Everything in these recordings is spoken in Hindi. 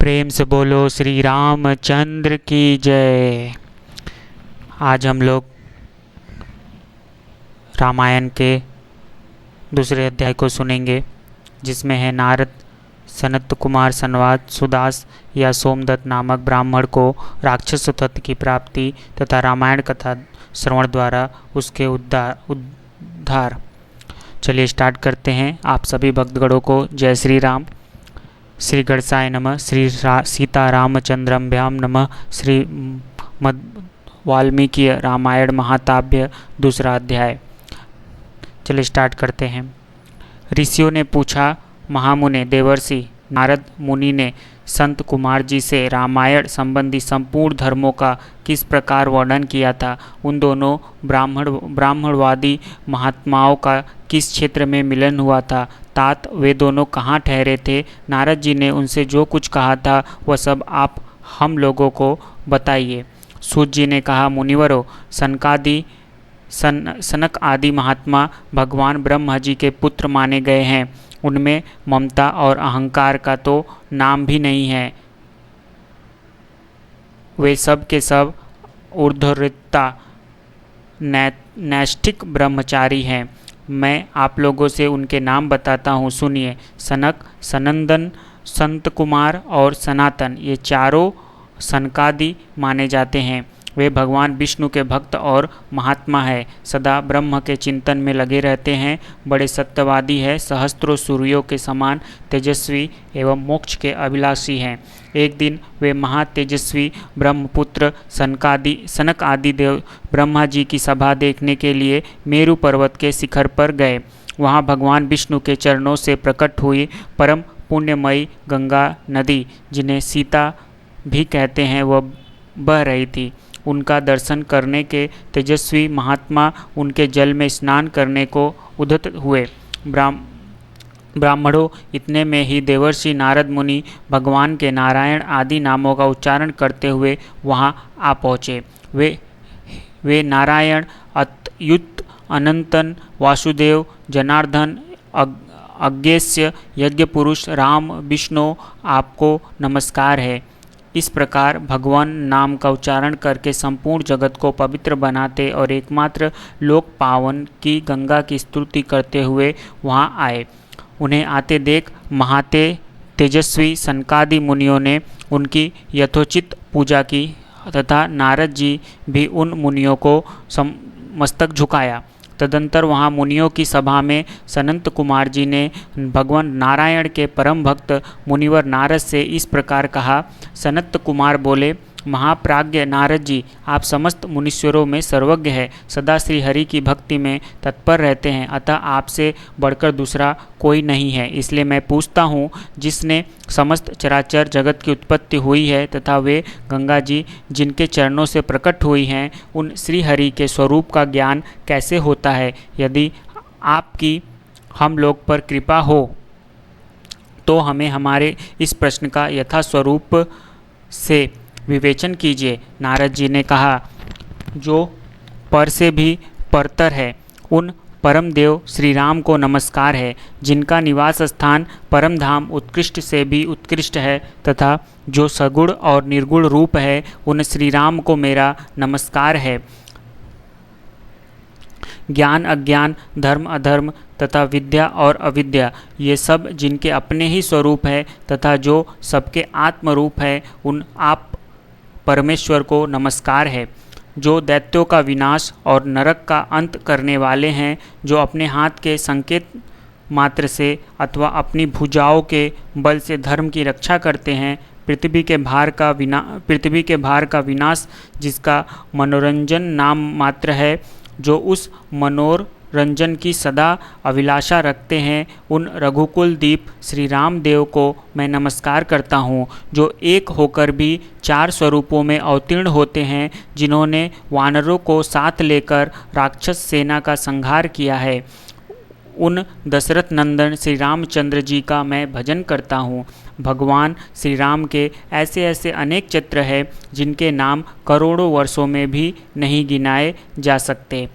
प्रेम से बोलो श्री रामचंद्र की जय। आज हम लोग रामायण के दूसरे अध्याय को सुनेंगे, जिसमें है नारद सनत कुमार संवाद सुदास या सोमदत्त नामक ब्राह्मण को राक्षस तत्व की प्राप्ति तथा रामायण कथा श्रवण द्वारा उसके उद्धार। चलिए स्टार्ट करते हैं। आप सभी भक्तगणों को जय श्री राम। श्री गणसाय नमः। श्री सीता रामचंद्रभ्याम नमः। श्री वाल्मीकि रामायण महाकाव्य दूसरा अध्याय। चलिए स्टार्ट करते हैं। ऋषियों ने पूछा, महामुने देवर्षि नारद मुनि ने संत कुमार जी से रामायण संबंधी संपूर्ण धर्मों का किस प्रकार वर्णन किया था। उन दोनों ब्राह्मणवादी महात्माओं का किस क्षेत्र में मिलन हुआ था। तात वे दोनों कहाँ ठहरे थे। नारद जी ने उनसे जो कुछ कहा था वह सब आप हम लोगों को बताइए। सूत जी ने कहा, मुनिवरों, सनक आदि महात्मा भगवान ब्रह्मा जी के पुत्र माने गए हैं। उनमें ममता और अहंकार का तो नाम भी नहीं है। वे सब के सब ऊर्ध्वता नैष्ठिक ब्रह्मचारी हैं। मैं आप लोगों से उनके नाम बताता हूँ, सुनिए। सनक, सनंदन, संत कुमार और सनातन, ये चारों सनकादि माने जाते हैं। वे भगवान विष्णु के भक्त और महात्मा है। सदा ब्रह्म के चिंतन में लगे रहते हैं। बड़े सत्यवादी है। सहस्त्रों सूर्यों के समान तेजस्वी एवं मोक्ष के अभिलाषी हैं। एक दिन वे महातेजस्वी ब्रह्मपुत्र सनक आदि देव ब्रह्मा जी की सभा देखने के लिए मेरु पर्वत के शिखर पर गए। वहाँ भगवान विष्णु के चरणों से प्रकट हुई परम पुण्यमयी गंगा नदी, जिन्हें सीता भी कहते हैं, वह बह रही थी। उनका दर्शन करने के तेजस्वी महात्मा उनके जल में स्नान करने को उद्यत हुए। ब्राह्मणों, इतने में ही देवर्षि नारद मुनि भगवान के नारायण आदि नामों का उच्चारण करते हुए वहां आ पहुँचे। वे नारायण, अच्युत, अनंतन, वासुदेव, जनार्दन, अज्ञेय, यज्ञ पुरुष, राम, विष्णु, आपको नमस्कार है। इस प्रकार भगवान नाम का उच्चारण करके संपूर्ण जगत को पवित्र बनाते और एकमात्र लोक पावन की गंगा की स्तुति करते हुए वहां आए। उन्हें आते देख महाते तेजस्वी सनकादि मुनियों ने उनकी यथोचित पूजा की तथा नारद जी भी उन मुनियों को मस्तक झुकाया। तदंतर वहाँ मुनियों की सभा में सनंत कुमार जी ने भगवान नारायण के परम भक्त मुनिवर नारद से इस प्रकार कहा। सनत कुमार बोले, महाप्राज्ञ नारद जी, आप समस्त मुनीश्वरों में सर्वज्ञ है, सदा श्री हरि की भक्ति में तत्पर रहते हैं, अतः आपसे बढ़कर दूसरा कोई नहीं है। इसलिए मैं पूछता हूँ, जिसने समस्त चराचर जगत की उत्पत्ति हुई है तथा वे गंगा जी जिनके चरणों से प्रकट हुई हैं, उन श्री हरि के स्वरूप का ज्ञान कैसे होता है। यदि आपकी हम लोग पर कृपा हो तो हमें हमारे इस प्रश्न का यथास्वरूप से विवेचन कीजिए। नारद जी ने कहा, जो पर से भी परतर है, उन परम देव श्री राम को नमस्कार है, जिनका निवास स्थान परम धाम उत्कृष्ट से भी उत्कृष्ट है तथा जो सगुण और निर्गुण रूप है, उन श्री राम को मेरा नमस्कार है। ज्ञान अज्ञान, धर्म अधर्म तथा विद्या और अविद्या, ये सब जिनके अपने ही स्वरूप है तथा जो सबके आत्मरूप है, उन आप परमेश्वर को नमस्कार है। जो दैत्यों का विनाश और नरक का अंत करने वाले हैं, जो अपने हाथ के संकेत मात्र से अथवा अपनी भुजाओं के बल से धर्म की रक्षा करते हैं। पृथ्वी के भार का विनाश, जिसका मनोरंजन नाम मात्र है, जो उस मनोरंजन की सदा अभिलाषा रखते हैं, उन रघुकुल दीप श्री राम देव को मैं नमस्कार करता हूँ, जो एक होकर भी चार स्वरूपों में अवतीर्ण होते हैं, जिन्होंने वानरों को साथ लेकर राक्षस सेना का संहार किया है। उन दशरथ नंदन श्री रामचंद्र जी का मैं भजन करता हूँ। भगवान श्री राम के ऐसे ऐसे अनेक चित्र हैं, जिनके नाम करोड़ों वर्षों में भी नहीं गिनाए जा सकते।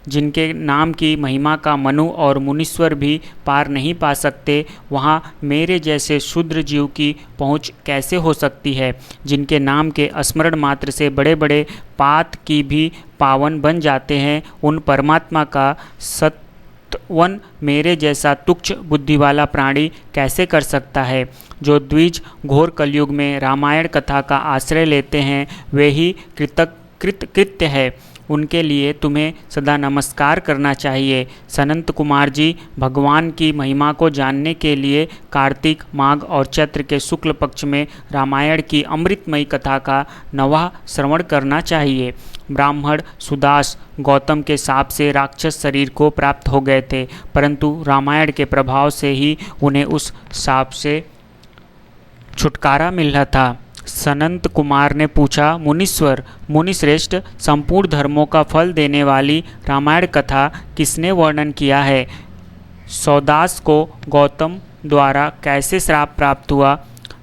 जिनके नाम की महिमा का मनु और मुनीश्वर भी पार नहीं पा सकते, वहाँ मेरे जैसे शूद्र जीव की पहुँच कैसे हो सकती है? जिनके नाम के स्मरण मात्र से बड़े बड़े पात की भी पावन बन जाते हैं, उन परमात्मा का सत्वन मेरे जैसा तुच्छ बुद्धि वाला प्राणी कैसे कर सकता है? जो द्विज घोर कलयुग में रामायण कथा का आश्रय लेते हैं, वे ही कृत्य है। उनके लिए तुम्हें सदा नमस्कार करना चाहिए। सनंत कुमार जी, भगवान की महिमा को जानने के लिए कार्तिक, माघ और चैत्र के शुक्ल पक्ष में रामायण की अमृतमयी कथा का नवा श्रवण करना चाहिए। ब्राह्मण सुदास गौतम के शाप से राक्षस शरीर को प्राप्त हो गए थे, परंतु रामायण के प्रभाव से ही उन्हें उस शाप से छुटकारा मिला था। सनंत कुमार ने पूछा, मुनीश्वर, मुनिश्रेष्ठ, संपूर्ण धर्मों का फल देने वाली रामायण कथा किसने वर्णन किया है? सौदास को गौतम द्वारा कैसे श्राप प्राप्त हुआ?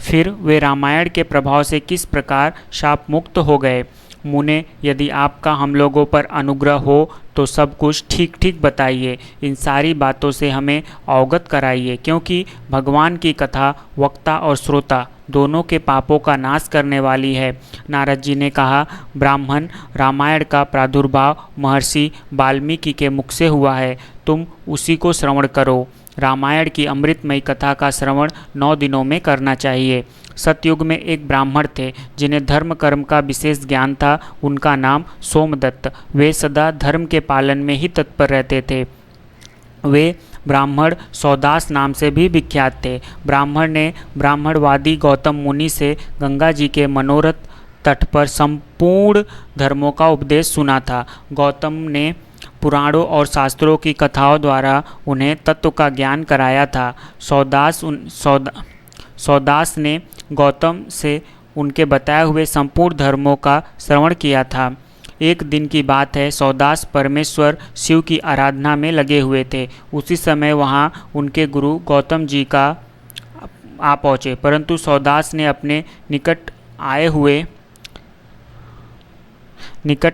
फिर वे रामायण के प्रभाव से किस प्रकार शाप मुक्त हो गए? मुने, यदि आपका हम लोगों पर अनुग्रह हो तो सब कुछ ठीक ठीक बताइए। इन सारी बातों से हमें अवगत कराइए, क्योंकि भगवान की कथा वक्ता और श्रोता दोनों के पापों का नाश करने वाली है। नारद जी ने कहा, ब्राह्मण, रामायण का प्रादुर्भाव महर्षि वाल्मीकि के मुख से हुआ है, तुम उसी को श्रवण करो। रामायण की अमृतमयी कथा का श्रवण 9 दिनों में करना चाहिए। सतयुग में एक ब्राह्मण थे जिन्हें धर्म कर्म का विशेष ज्ञान था। उनका नाम सोमदत्त। वे सदा धर्म के पालन में ही तत्पर रहते थे। वे ब्राह्मण सौदास नाम से भी विख्यात थे। ब्राह्मण ने ब्राह्मणवादी गौतम मुनि से गंगा जी के मनोरथ तट पर संपूर्ण धर्मों का उपदेश सुना था। गौतम ने पुराणों और शास्त्रों की कथाओं द्वारा उन्हें तत्व का ज्ञान कराया था। सौदास ने गौतम से उनके बताए हुए संपूर्ण धर्मों का श्रवण किया था। एक दिन की बात है, सौदास परमेश्वर शिव की आराधना में लगे हुए थे। उसी समय वहाँ उनके गुरु गौतम जी का आ पहुँचे, परंतु सौदास ने अपने निकट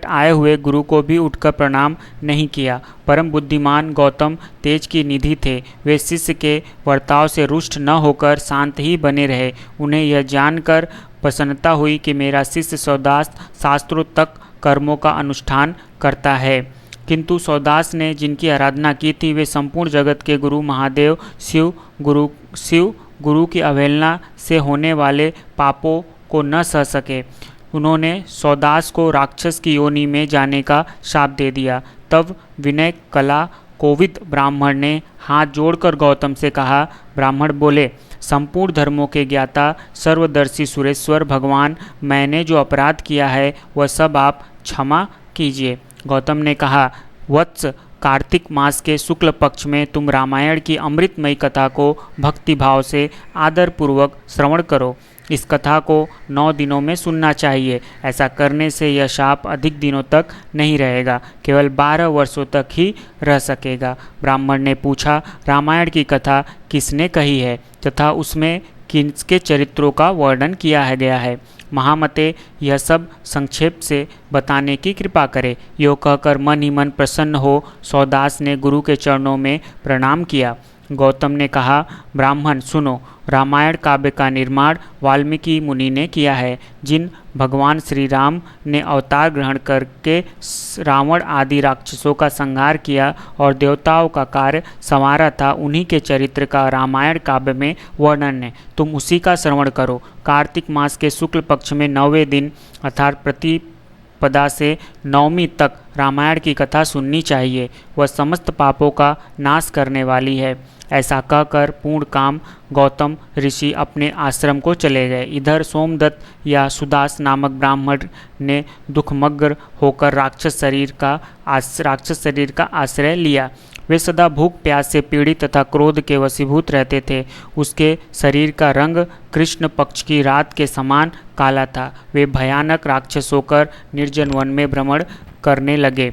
आए हुए गुरु को भी उठकर प्रणाम नहीं किया। परम बुद्धिमान गौतम तेज की निधि थे। वे शिष्य के वर्ताव से रुष्ट न होकर शांत ही बने रहे। उन्हें यह जानकर प्रसन्नता हुई कि मेरा शिष्य सौदास शास्त्रों तक कर्मों का अनुष्ठान करता है, किंतु सौदास ने जिनकी आराधना की थी वे संपूर्ण जगत के गुरु महादेव शिव गुरु की अवहेलना से होने वाले पापों को न सह सके। उन्होंने सौदास को राक्षस की योनि में जाने का शाप दे दिया। तब विनय कला कोविद ब्राह्मण ने हाथ जोड़कर गौतम से कहा। ब्राह्मण बोले, संपूर्ण धर्मों के ज्ञाता सर्वदर्शी सुरेश्वर भगवान, मैंने जो अपराध किया है वह सब आप क्षमा कीजिए। गौतम ने कहा, वत्स, कार्तिक मास के शुक्ल पक्ष में तुम रामायण की अमृतमयी कथा को भक्तिभाव से आदरपूर्वक श्रवण करो। इस कथा को 9 दिनों में सुनना चाहिए। ऐसा करने से यह शाप अधिक दिनों तक नहीं रहेगा, केवल 12 वर्षों तक ही रह सकेगा। ब्राह्मण ने पूछा, रामायण की कथा किसने कही है तथा उसमें किसके चरित्रों का वर्णन किया गया है? महामते, यह सब संक्षेप से बताने की कृपा करे। यो कहकर मन ही मन प्रसन्न हो सौदास ने गुरु के चरणों में प्रणाम किया। गौतम ने कहा, ब्राह्मण सुनो, रामायण काव्य का निर्माण वाल्मीकि मुनि ने किया है। जिन भगवान श्री राम ने अवतार ग्रहण करके रावण आदि राक्षसों का संहार किया और देवताओं का कार्य संवारा था, उन्हीं के चरित्र का रामायण काव्य में वर्णन है। तुम उसी का श्रवण करो। कार्तिक मास के शुक्ल पक्ष में 9वें दिन अर्थात प्रतिपदा से 9वीं तक रामायण की कथा सुननी चाहिए। वह समस्त पापों का नाश करने वाली है। ऐसा कहकर पूर्ण काम गौतम ऋषि अपने आश्रम को चले गए। इधर सोमदत्त या सुदास नामक ब्राह्मण ने दुखमग्न होकर राक्षस शरीर का आश्रय लिया। वे सदा भूख प्यास से पीड़ित तथा क्रोध के वशीभूत रहते थे। उसके शरीर का रंग कृष्ण पक्ष की रात के समान काला था। वे भयानक राक्षस होकर निर्जन वन में भ्रमण करने लगे।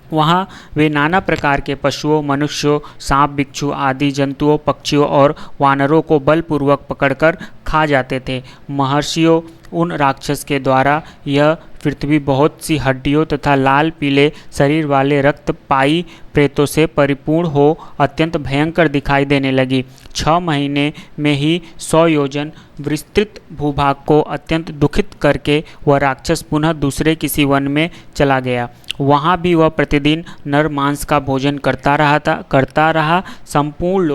वहाँ वे नाना प्रकार के पशुओं, मनुष्यों, सांप, बिच्छू आदि जंतुओं, पक्षियों और वानरों को बलपूर्वक पकड़कर खा जाते थे। महर्षियों उन राक्षस के द्वारा यह पृथ्वी बहुत सी हड्डियों तथा लाल पीले शरीर वाले रक्तपाई प्रेतों से परिपूर्ण हो अत्यंत भयंकर दिखाई देने लगी। 6 महीने में ही 100 योजन विस्तृत भूभाग को अत्यंत दुखित करके वह राक्षस पुनः दूसरे किसी वन में चला गया। वहाँ भी वह प्रतिदिन नर मांस का भोजन करता रहा। संपूर्ण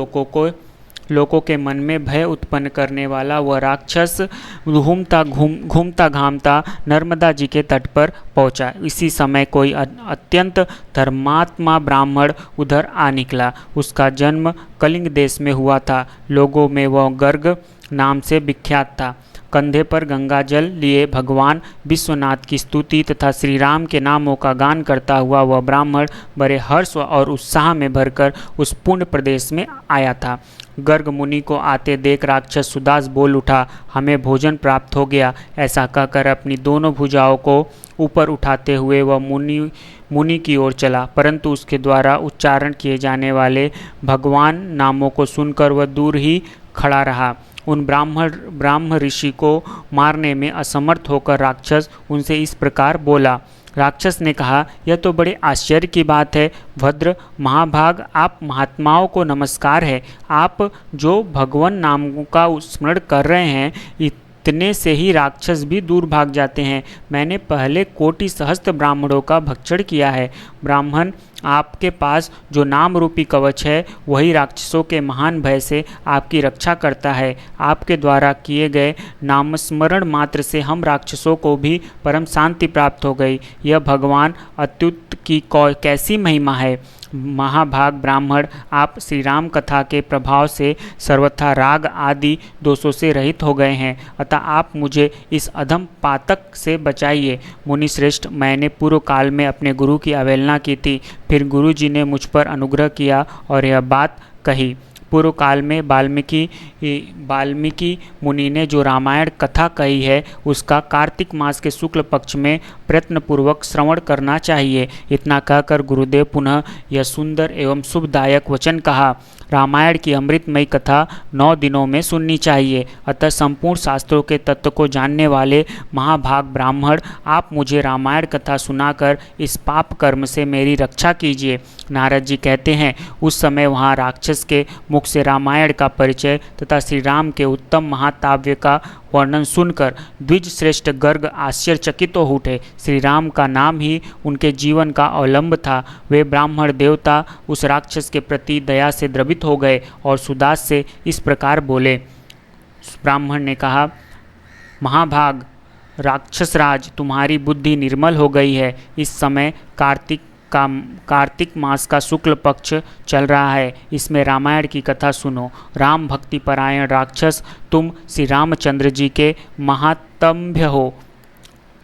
लोगों के मन में भय उत्पन्न करने वाला वह राक्षस घूमता घामता नर्मदा जी के तट पर पहुंचा। इसी समय कोई अत्यंत धर्मात्मा ब्राह्मण उधर आ निकला। उसका जन्म कलिंग देश में हुआ था। लोगों में वह गर्ग नाम से विख्यात था। कंधे पर गंगा जल लिए भगवान विश्वनाथ की स्तुति तथा श्री राम के नामों का गान करता हुआ वह ब्राह्मण बड़े हर्ष और उत्साह में भरकर उस पुण्य प्रदेश में आया था। गर्ग मुनि को आते देख राक्षस सुदास बोल उठा, हमें भोजन प्राप्त हो गया। ऐसा कहकर अपनी दोनों भुजाओं को ऊपर उठाते हुए वह मुनि की ओर चला, परंतु उसके द्वारा उच्चारण किए जाने भगवान नामों को सुनकर वह दूर ही खड़ा रहा। उन ब्राह्म ऋषि को मारने में असमर्थ होकर राक्षस उनसे इस प्रकार बोला। राक्षस ने कहा, यह तो बड़े आश्चर्य की बात है। भद्र महाभाग, आप महात्माओं को नमस्कार है। आप जो भगवान नामों का स्मरण कर रहे हैं, इतने से ही राक्षस भी दूर भाग जाते हैं। मैंने पहले कोटि सहस्त्र ब्राह्मणों का भक्षण किया है। ब्राह्मण, आपके पास जो नाम रूपी कवच है वही राक्षसों के महान भय से आपकी रक्षा करता है। आपके द्वारा किए गए नामस्मरण मात्र से हम राक्षसों को भी परम शांति प्राप्त हो गई। यह भगवान अच्युत की कैसी महिमा है। महाभाग ब्राह्मण, आप श्री राम कथा के प्रभाव से सर्वथा राग आदि दोषों से रहित हो गए हैं, अतः आप मुझे इस अधम पातक से बचाइए। मुनि श्रेष्ठ, मैंने पूर्व काल में अपने गुरु की अवहेलना की थी, फिर गुरु जी ने मुझ पर अनुग्रह किया और यह बात कही। पूर्व काल में वाल्मीकि मुनि ने जो रामायण कथा कही है उसका कार्तिक मास के शुक्ल पक्ष में प्रयत्नपूर्वक श्रवण करना चाहिए। इतना कहकर गुरुदेव पुनः यह सुंदर एवं शुभदायक वचन कहा। रामायण की अमृतमयी कथा 9 दिनों में सुननी चाहिए। अतः संपूर्ण शास्त्रों के तत्व को जानने वाले महाभाग ब्राह्मण, आप मुझे रामायण कथा सुनाकर इस पाप कर्म से मेरी रक्षा कीजिए। नारद जी कहते हैं, उस समय वहाँ राक्षस के मुख से रामायण का परिचय तथा श्री राम के उत्तम महाकाव्य का वर्णन सुनकर द्विज श्रेष्ठ गर्ग आश्चर्यचकित हो उठे। श्री राम का नाम ही उनके जीवन का अवलंब था। वे ब्राह्मण देवता उस राक्षस के प्रति दया से द्रवित हो गए और सुदास से इस प्रकार बोले। ब्राह्मण ने कहा, महाभाग राक्षसराज, तुम्हारी बुद्धि निर्मल हो गई है। इस समय कार्तिक मास का शुक्ल पक्ष चल रहा है। इसमें रामायण की कथा सुनो। राम भक्ति परायण राक्षस, तुम श्री रामचंद्र जी के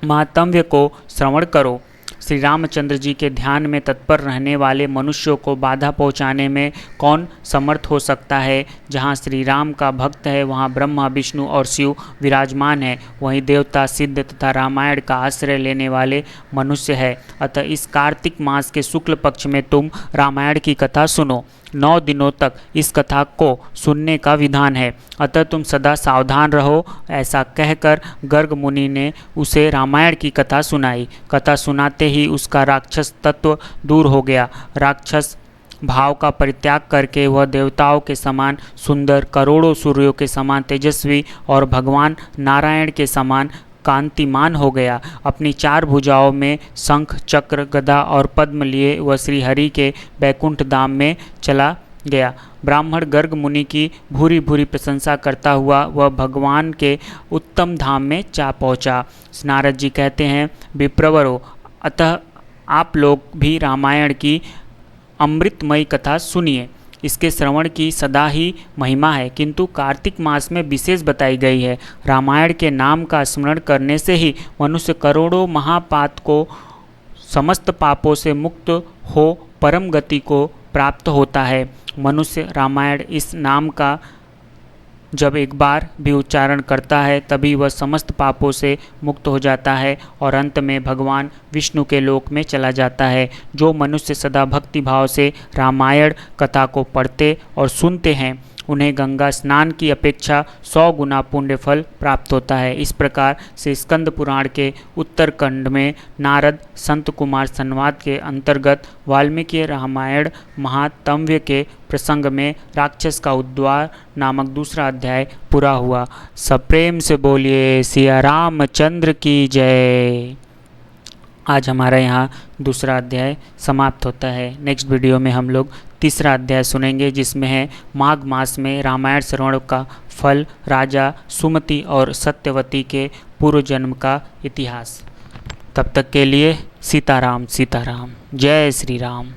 महात्म्य को श्रवण करो। श्री रामचंद्र जी के ध्यान में तत्पर रहने वाले मनुष्यों को बाधा पहुंचाने में कौन समर्थ हो सकता है। जहां श्री राम का भक्त है वहां ब्रह्मा विष्णु और शिव विराजमान है। वहीं देवता सिद्ध तथा रामायण का आश्रय लेने वाले मनुष्य है। अतः इस कार्तिक मास के शुक्ल पक्ष में तुम रामायण की कथा सुनो। 9 दिनों तक इस कथा को सुनने का विधान है, अतः तुम सदा सावधान रहो। ऐसा कहकर गर्ग मुनि ने उसे रामायण की कथा सुनाई। कथा सुनाते ही उसका राक्षस तत्व दूर हो गया। राक्षस भाव का परित्याग करके वह देवताओं के समान सुंदर, करोड़ों सूर्यों के समान तेजस्वी और भगवान नारायण के समान कांतिमान हो गया। अपनी 4 भुजाओं में शंख, चक्र, गदा और पद्म लिए वह श्री हरि के बैकुंठ धाम में चला गया। ब्राह्मण गर्ग मुनि की भूरी भूरी प्रशंसा करता हुआ वह भगवान के उत्तम धाम में जा पहुंचा। नारद जी कहते हैं, विप्रवरो, अतः आप लोग भी रामायण की अमृतमयी कथा सुनिए। इसके श्रवण की सदा ही महिमा है, किंतु कार्तिक मास में विशेष बताई गई है। रामायण के नाम का स्मरण करने से ही मनुष्य करोड़ों महापात को, समस्त पापों से मुक्त हो परम गति को प्राप्त होता है। मनुष्य रामायण इस नाम का जब एक बार भी उच्चारण करता है तभी वह समस्त पापों से मुक्त हो जाता है और अंत में भगवान विष्णु के लोक में चला जाता है। जो मनुष्य सदा भक्ति भाव से रामायण कथा को पढ़ते और सुनते हैं उन्हें गंगा स्नान की अपेक्षा 100 गुना पुण्य फल प्राप्त होता है। इस प्रकार से स्कंद पुराण के उत्तरखंड में नारद संत कुमार संवाद के अंतर्गत वाल्मीकि रामायण महात्म्य के प्रसंग में राक्षस का उद्धार नामक दूसरा अध्याय पूरा हुआ। सप्रेम से बोलिए सिया रामचंद्र की जय। आज हमारा यहाँ दूसरा अध्याय समाप्त होता है। नेक्स्ट वीडियो में हम लोग तीसरा अध्याय सुनेंगे, जिसमें है माघ मास में रामायण श्रवण का फल, राजा सुमति और सत्यवती के पूर्व जन्म का इतिहास। तब तक के लिए सीताराम सीताराम, जय श्री राम।